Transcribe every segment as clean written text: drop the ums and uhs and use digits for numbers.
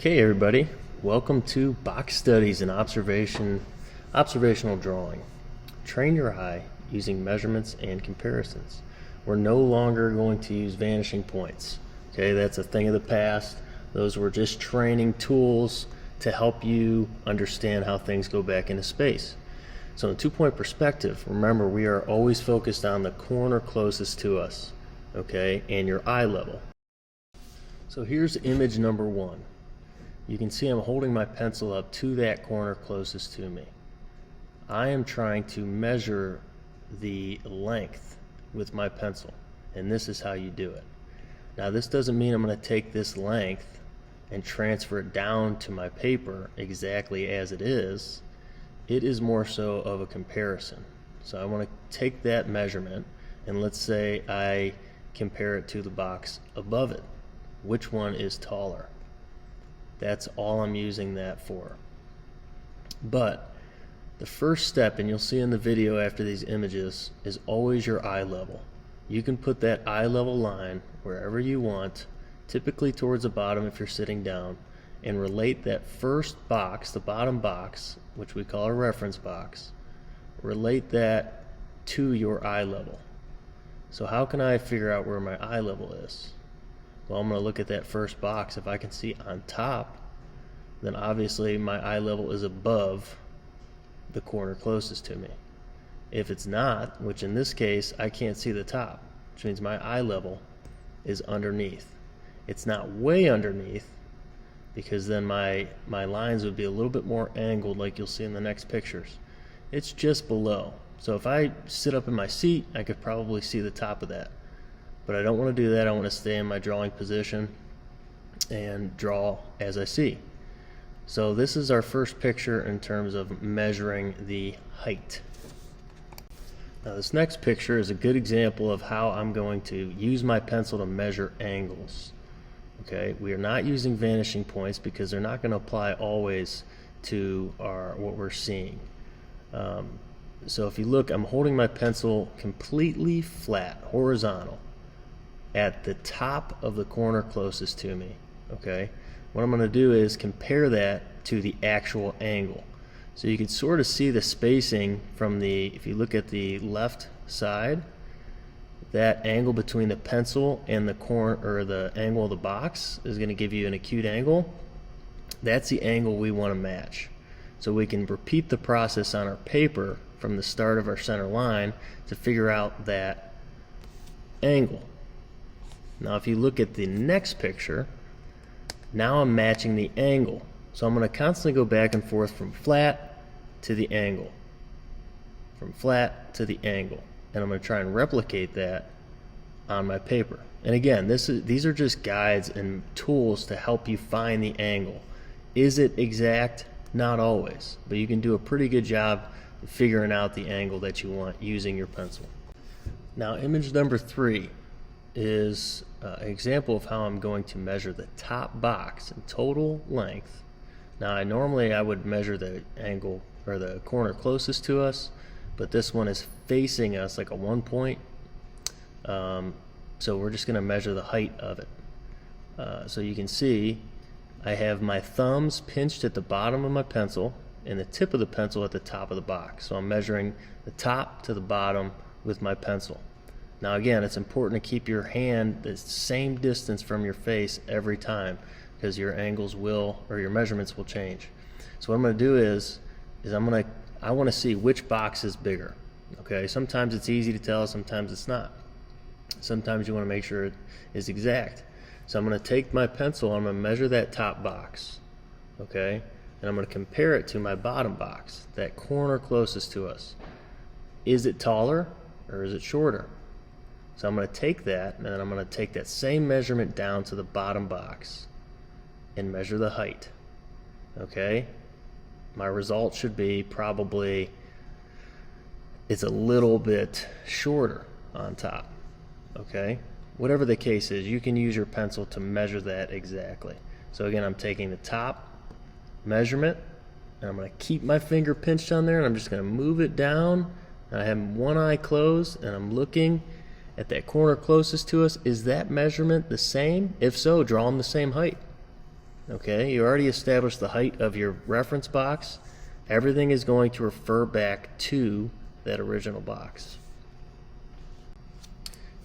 Okay, everybody, welcome to Box Studies and Observational Drawing. Train your eye using measurements and comparisons. We're no longer going to use vanishing points. Okay, that's a thing of the past. Those were just training tools to help you understand how things go back into space. So in two-point perspective, remember we are always focused on the corner closest to us, okay, and your eye level. So here's image number one. You can see I'm holding my pencil up to that corner closest to me. I am trying to measure the length with my pencil, and this is how you do it. Now this doesn't mean I'm going to take this length and transfer it down to my paper exactly as it is. It is more so of a comparison. So I want to take that measurement and let's say I compare it to the box above it. Which one is taller? That's all I'm using that for. But the first step, and you'll see in the video after these images, is always your eye level. You can put that eye level line wherever you want, typically towards the bottom if you're sitting down, and relate that first box, the bottom box, which we call a reference box, relate that to your eye level. So how can I figure out where my eye level is? Well, I'm going to look at that first box. If I can see on top, then obviously my eye level is above the corner closest to me. If it's not, which in this case I can't see the top, which means my eye level is underneath. It's not way underneath, because then my lines would be a little bit more angled like you'll see in the next pictures. It's just below. So if I sit up in my seat, I could probably see the top of that. But I don't want to do that. I want to stay in my drawing position and draw as I see. So this is our first picture in terms of measuring the height. Now this next picture is a good example of how I'm going to use my pencil to measure angles. Okay, we are not using vanishing points because they're not going to apply always to what we're seeing. So if you look, I'm holding my pencil completely flat, horizontal, at the top of the corner closest to me. Okay, what I'm going to do is compare that to the actual angle. So you can sort of see the spacing from if you look at the left side, that angle between the pencil and the corner, or the angle of the box, is going to give you an acute angle. That's the angle we want to match. So we can repeat the process on our paper from the start of our center line to figure out that angle. Now if you look at the next picture, now I'm matching the angle. So I'm going to constantly go back and forth from flat to the angle, from flat to the angle, and I'm going to try and replicate that on my paper. And again, these are just guides and tools to help you find the angle. Is it exact? Not always, but you can do a pretty good job of figuring out the angle that you want using your pencil. Now image number 3 is an example of how I'm going to measure the top box in total length. Now normally I would measure the angle or the corner closest to us, but this one is facing us like a 1 point, so we're just going to measure the height of it. So you can see I have my thumbs pinched at the bottom of my pencil and the tip of the pencil at the top of the box. So I'm measuring the top to the bottom with my pencil. Now again, it's important to keep your hand the same distance from your face every time, because your angles will, or your measurements will change. So what I'm going to do is I want to see which box is bigger. Okay, sometimes it's easy to tell, sometimes it's not. Sometimes you want to make sure it is exact. So I'm going to take my pencil, I'm going to measure that top box, okay, and I'm going to compare it to my bottom box, that corner closest to us. Is it taller or is it shorter? So I'm going to take that, and then I'm going to take that same measurement down to the bottom box and measure the height. Okay, my result should be probably it's a little bit shorter on top. Okay, whatever the case is, you can use your pencil to measure that exactly. So again, I'm taking the top measurement and I'm going to keep my finger pinched on there, and I'm just going to move it down, and I have one eye closed and I'm looking at that corner closest to us. Is that measurement the same? If so, draw them the same height. Okay, you already established the height of your reference box. Everything is going to refer back to that original box.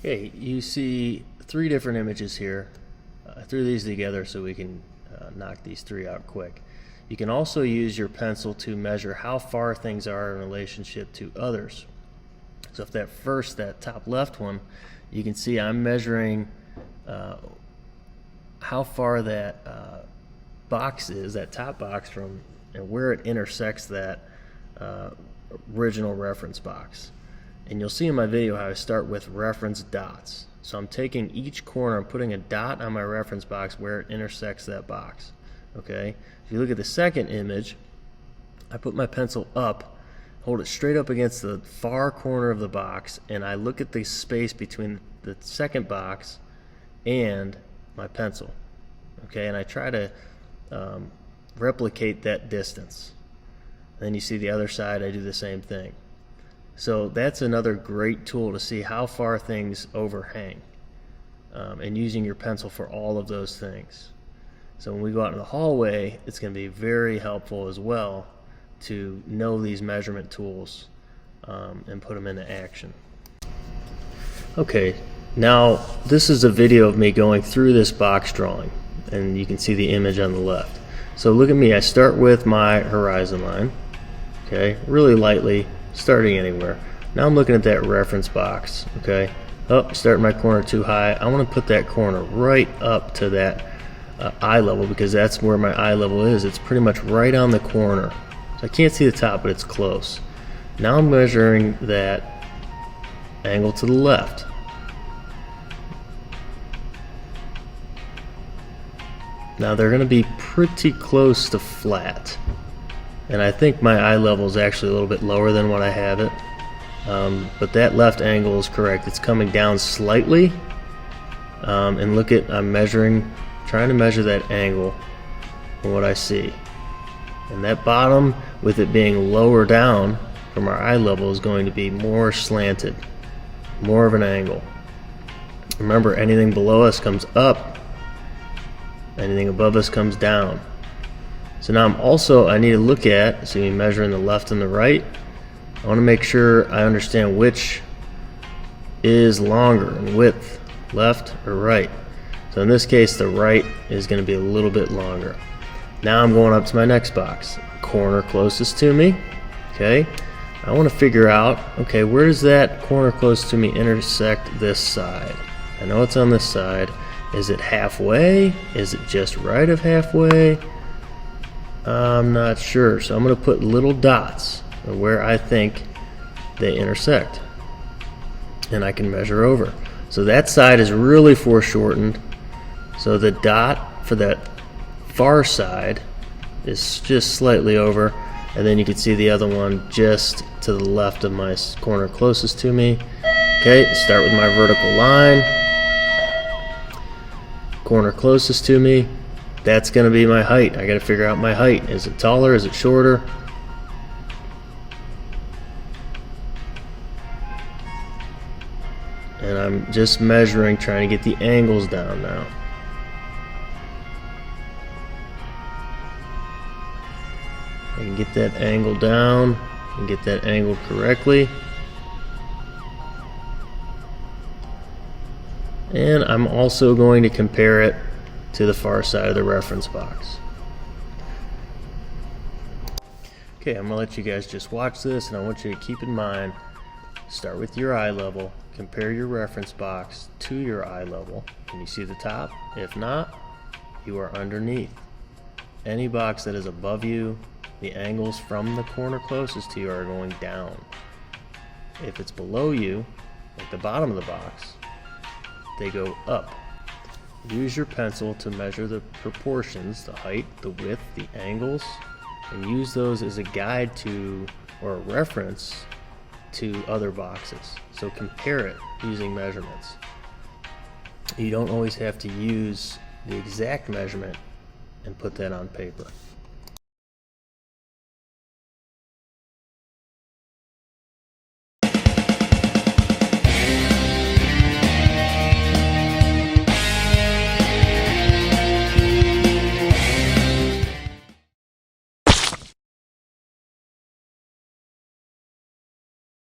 Okay, you see 3 different images here. I threw these together so we can knock these 3 out quick. You can also use your pencil to measure how far things are in relationship to others. So if that top left one, you can see I'm measuring how far that box is, that top box, from and where it intersects that original reference box. And you'll see in my video how I start with reference dots. So I'm taking each corner, I'm putting a dot on my reference box where it intersects that box. Okay? If you look at the second image, I put my pencil up, hold it straight up against the far corner of the box, and I look at the space between the second box and my pencil. Okay, and I try to replicate that distance. Then you see the other side, I do the same thing. So that's another great tool to see how far things overhang, and using your pencil for all of those things. So when we go out in the hallway, it's going to be very helpful as well to know these measurement tools and put them into action. Okay, now this is a video of me going through this box drawing, and you can see the image on the left. So look at me, I start with my horizon line, okay, really lightly, starting anywhere. Now I'm looking at that reference box, okay. Oh, starting my corner too high. I want to put that corner right up to that eye level, because that's where my eye level is. It's pretty much right on the corner. So I can't see the top, but it's close. Now I'm measuring that angle to the left. Now they're going to be pretty close to flat. And I think my eye level is actually a little bit lower than what I have it. But that left angle is correct. It's coming down slightly. And look at, I'm measuring, trying to measure that angle from what I see. And that bottom, with it being lower down from our eye level, is going to be more slanted, more of an angle. Remember, anything below us comes up, anything above us comes down. So now I need to look at, so you're measuring the left and the right. I want to make sure I understand which is longer in width, left or right. So in this case, the right is going to be a little bit longer. Now I'm going up to my next box, corner closest to me. Okay, I want to figure out, okay, where does that corner close to me intersect this side? I know it's on this side. Is it halfway? Is it just right of halfway? I'm not sure, so I'm going to put little dots where I think they intersect, and I can measure over. So that side is really foreshortened, so the dot for that far side is just slightly over, and then you can see the other one just to the left of my corner closest to me. Okay, start with my vertical line, corner closest to me. That's going to be my height. I got to figure out my height. Is it taller? Is it shorter? And I'm just measuring, trying to get the angles down now. I can get that angle down and get that angle correctly. And I'm also going to compare it to the far side of the reference box. Okay, I'm going to let you guys just watch this, and I want you to keep in mind, start with your eye level, compare your reference box to your eye level. Can you see the top? If not, you are underneath. Any box that is above you, the angles from the corner closest to you are going down. If it's below you, like the bottom of the box, they go up. Use your pencil to measure the proportions, the height, the width, the angles, and use those as a guide to, or a reference to, other boxes. So compare it using measurements. You don't always have to use the exact measurement and put that on paper.